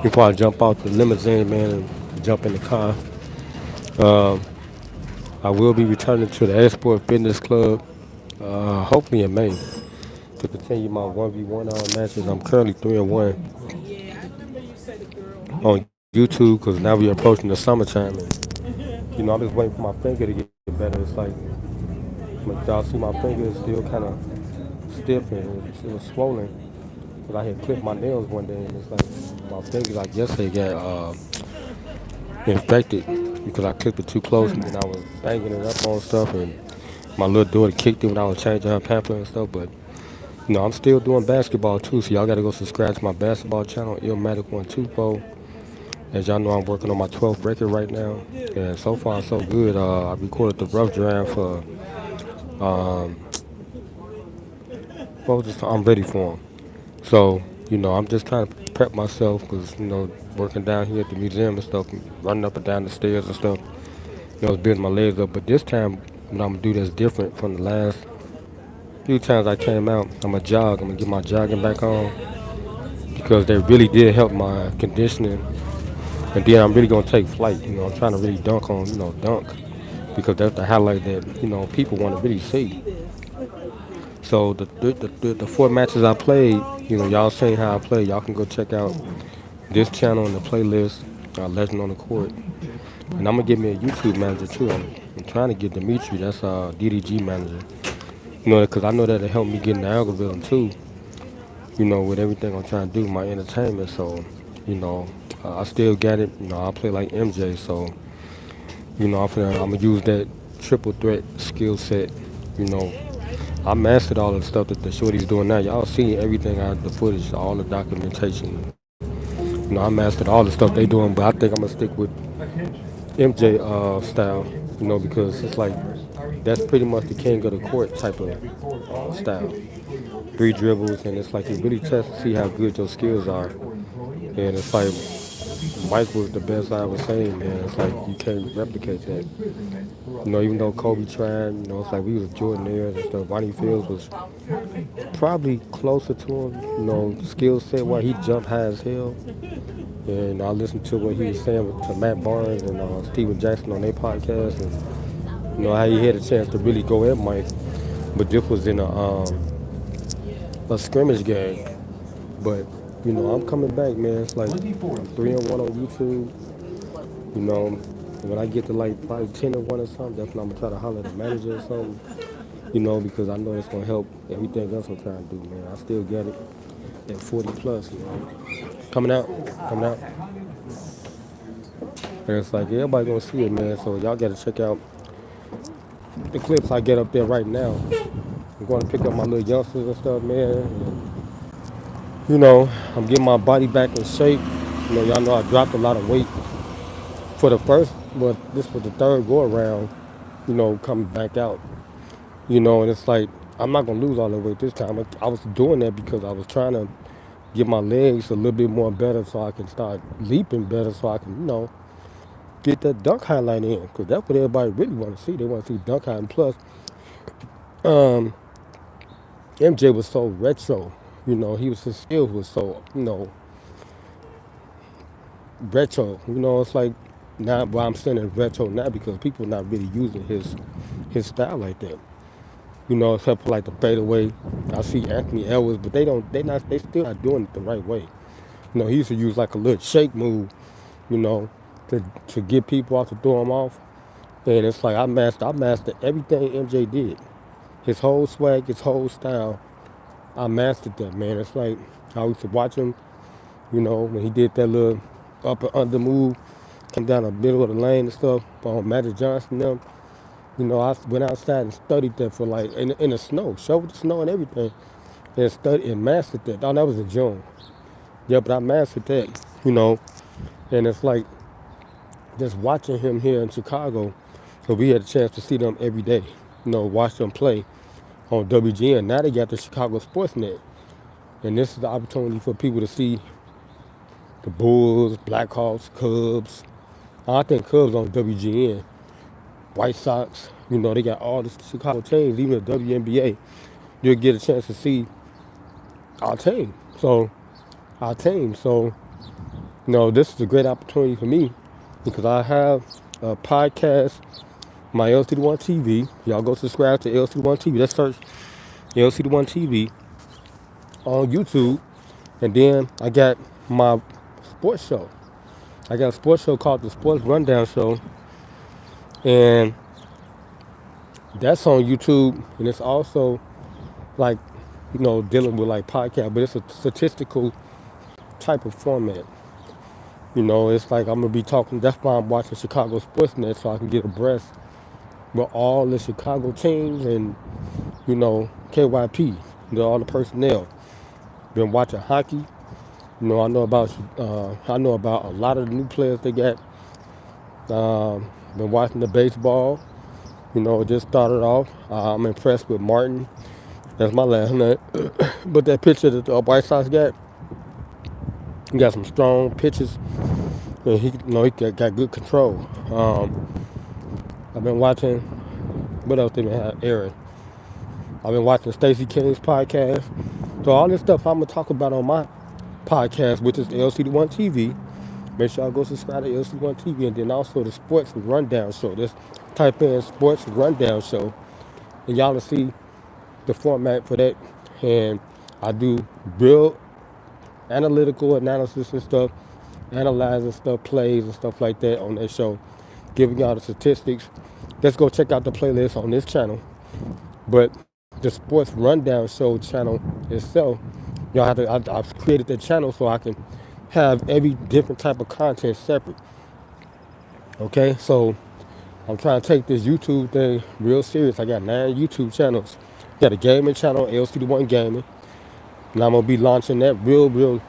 before I jump out the limousine, man, and jump in the car. Um, I will be returning to the Export Fitness Club, hopefully in May, to continue my 1v1 matches. I'm currently 3-1 on YouTube because now we're approaching the summertime. And, I'm just waiting for my finger to get better. It's like, y'all see my finger is still kind of stiff and it was swollen. But I had clipped my nails one day and it's like my fingers, I guess they got infected because I clipped it too close and then I was banging it up on stuff and my little daughter kicked it when I was changing her pamper and stuff. But I'm still doing basketball too, so y'all gotta go subscribe to my basketball channel, Illmatic124. As y'all know, I'm working on my 12th record right now, and so far so good. I recorded the rough draft for what was this? I'm ready for him. So I'm just trying to prep myself because working down here at the museum and stuff, running up and down the stairs and stuff. I was building my legs up, but this time what I'm gonna do that's different from the last few times I came out. I'm gonna jog. I'm gonna get my jogging back on because they really did help my conditioning. And then I'm really gonna take flight. I'm trying to really dunk on, dunk because that's the highlight that people want to really see. So the four matches I played, y'all seen how I played. Y'all can go check out this channel and the playlist, Legend on the Court. And I'm gonna get me a YouTube manager too. I'm trying to get Dimitri. That's DDG manager. Because I know that'll help me get in the algorithm too. With everything I'm trying to do, my entertainment. So, you know, I still got it. I play like MJ. So, I'm gonna use that triple threat skill set. You know, I mastered all the stuff that the shorty's doing now. Y'all seen everything out of the footage, all the documentation. I mastered all the stuff they doing, but I think I'm gonna stick with MJ style. Because it's like that's pretty much the king of the court type of style. Three dribbles, and it's like you really test to see how good your skills are. And it's like Mike was the best I ever seen, man. It's like you can't replicate that. Even though Kobe tried, it's like we was Jordanaires and stuff. Bonnie Fields was probably closer to him, skill set where he jumped high as hell. And I listened to what he was saying to Matt Barnes and Steven Jackson on their podcast, and how he had a chance to really go at Mike. But this was in a scrimmage game. But I'm coming back, man. It's like I'm 3-1 on YouTube. When I get to like probably 10-1 or something, that's when I'm gonna try to holler at the manager or something. Because I know it's gonna help everything else I'm trying to do, man. I still get it at 40 plus, Coming out, coming out. And it's like everybody gonna see it, man. So y'all gotta check out the clips I get up there right now. I'm going to pick up my little youngsters and stuff, man. And, I'm getting my body back in shape. Y'all know I dropped a lot of weight for the first, but this was the third go around, coming back out. And it's like, I'm not going to lose all the weight this time. I was doing that because I was trying to get my legs a little bit more better so I can start leaping better so I can, get that dunk highlight in. Because that's what everybody really want to see. They want to see dunk highlight. And plus, MJ was so retro. His skills was so, retro. It's like now why I'm saying it's retro now because people not really using his style like that. Except for like the fadeaway. I see Anthony Edwards, but they still not doing it the right way. He used to use like a little shake move, you know, to get people off to throw him off. And it's like I mastered everything MJ did. His whole swag, his whole style. I mastered that, man. It's like I used to watch him, when he did that little up and under move, come down the middle of the lane and stuff on Magic Johnson and them. I went outside and studied that for like in the snow, shoveled the snow and everything, and studied and mastered that. Oh, that was in June. Yeah, but I mastered that, and it's like just watching him here in Chicago, so we had a chance to see them every day, watch them play on WGN. Now they got the Chicago Sportsnet, and this is the opportunity for people to see the Bulls, Blackhawks, Cubs. I think Cubs on WGN. White Sox, they got all the Chicago teams, even the WNBA. You'll get a chance to see our team. So, this is a great opportunity for me because I have a podcast, my LCD1 TV. Y'all go subscribe to LCD1 TV. Let's search LCD1 TV on YouTube. And then I got my sports show. I got a sports show called the Sports Rundown Show. And that's on YouTube. And it's also like, dealing with like podcast, but it's a statistical type of format. It's like I'm gonna be talking. That's why I'm watching Chicago Sportsnet so I can get abreast with all the Chicago teams and KYP, all the personnel. Been watching hockey. I know about a lot of the new players they got. Been watching the baseball. It just started off. I'm impressed with Martin. That's my last name. But that pitcher that the White Sox got, he got some strong pitches. And he got good control. I've been watching. What else they been have? Aaron. I've been watching Stacey King's podcast. So all this stuff I'm gonna talk about on my podcast, which is the LCD1 TV. Make sure y'all go subscribe to LCD1 TV, and then also the Sports Rundown Show. Just type in Sports Rundown Show, and y'all will see the format for that. And I do real analytical analysis and stuff, analyzing stuff, plays and stuff like that on that show, giving y'all the statistics. Let's go check out the playlist on this channel. But the Sports Rundown Show channel itself, y'all have to. I've created that channel so I can have every different type of content separate. Okay, so I'm trying to take this YouTube thing real serious. I got 9 YouTube channels. Got a gaming channel, LCD1 Gaming, and I'm gonna be launching that real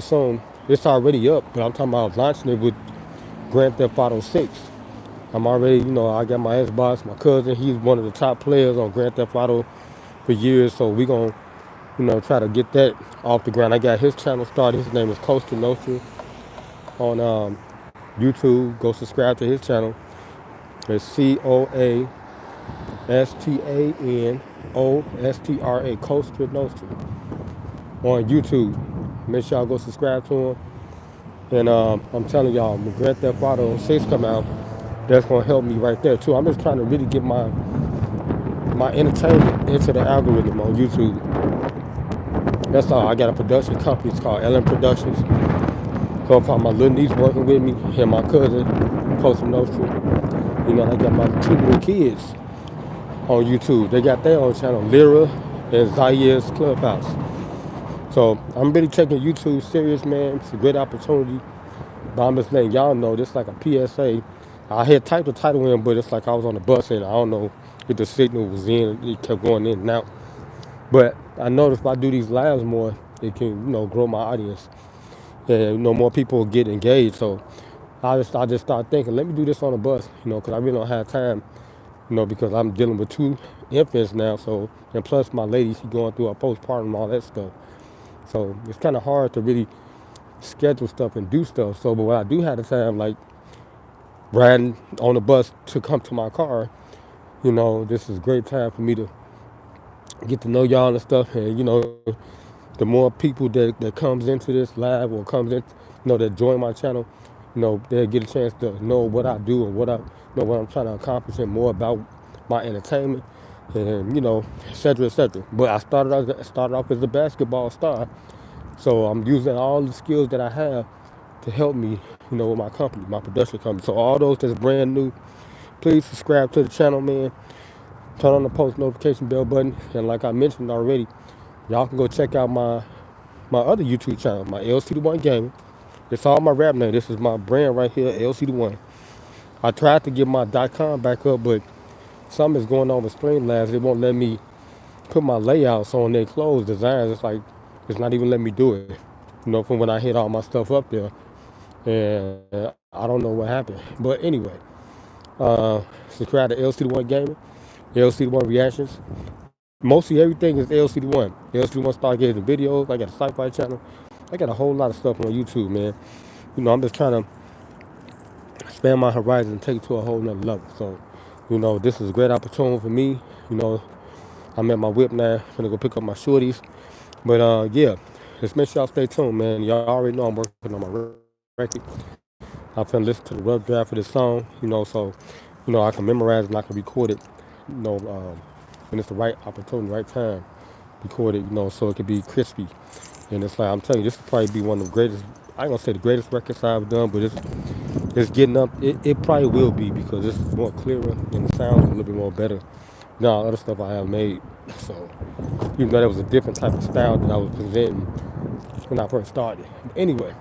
soon. It's already up, but I'm talking about launching it with Grand Theft Auto 6. I'm already, I got my Xbox. My cousin, he's one of the top players on Grand Theft Auto for years, so we gonna, try to get that off the ground. I got his channel started. His name is Costa Nostra on YouTube. Go subscribe to his channel. It's COASTANOSTRA, Costa Nostra on YouTube. Make sure y'all go subscribe to him. And I'm telling y'all, when Grand Theft Auto 6 come out, that's gonna help me right there too. I'm just trying to really get my entertainment into the algorithm on YouTube. That's all. I got a production company. It's called LM Productions. So far, my little niece working with me and my cousin, Costa Nostra. I got my 2 little kids on YouTube. They got their own channel, Lyra and Zaire's Clubhouse. So I'm really taking YouTube serious, man. It's a great opportunity. But I'm just letting y'all know, this like a PSA. I had typed the title in, but it's like I was on the bus and I don't know if the signal was in. It kept going in and out. But I noticed if I do these lives more, it can, grow my audience. And, more people will get engaged. So I just started thinking, let me do this on the bus, because I really don't have time, because I'm dealing with 2 infants now. So, and plus my lady, she's going through her postpartum and all that stuff. So it's kind of hard to really schedule stuff and do stuff. So, but when I do have the time, like riding on the bus to come to my car, this is a great time for me to get to know y'all and stuff. And, the more people that comes into this live or comes in, that join my channel, they'll get a chance to know what I do and what I'm trying to accomplish and more about my entertainment and, et cetera, et cetera. But I started off as a basketball star. So I'm using all the skills that I have to help me, with my company, my production company. So all those that's brand new, please subscribe to the channel, man. Turn on the post notification bell button. And like I mentioned already, y'all can go check out my other YouTube channel, my LCD1 Gaming. It's all my rap name. This is my brand right here, LCD1. I tried to get my .com back up, but something is going on with Streamlabs. It won't let me put my layouts on their clothes designs. It's like it's not even letting me do it. From when I hit all my stuff up there, and I don't know what happened. But anyway, subscribe to LCD1 Gaming, LCD1 Reactions. Mostly everything is LCD1. LCD1 Stargazing videos. I got a sci-fi channel. I got a whole lot of stuff on YouTube, man. I'm just trying to expand my horizon and take it to a whole nother level. So, this is a great opportunity for me. I'm at my whip now. I'm gonna go pick up my shorties. But yeah, just make sure y'all stay tuned, man. Y'all already know I'm working on my record. I finna listen to the rough draft of this song, so I can memorize it and I can record it, you know, when it's the right opportunity, right time, record it, so it can be crispy. And it's like I'm telling you, this will probably be one of the greatest. I ain't gonna say the greatest records I've done, but it's getting up. It probably will be because it's more clearer and the sounds a little bit more better than all other stuff I have made. So even though that was a different type of style that I was presenting when I first started. But anyway,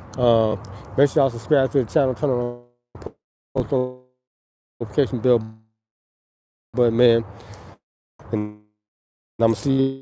make sure y'all subscribe to the channel, turn on post notification bell button, man. And I'm gonna see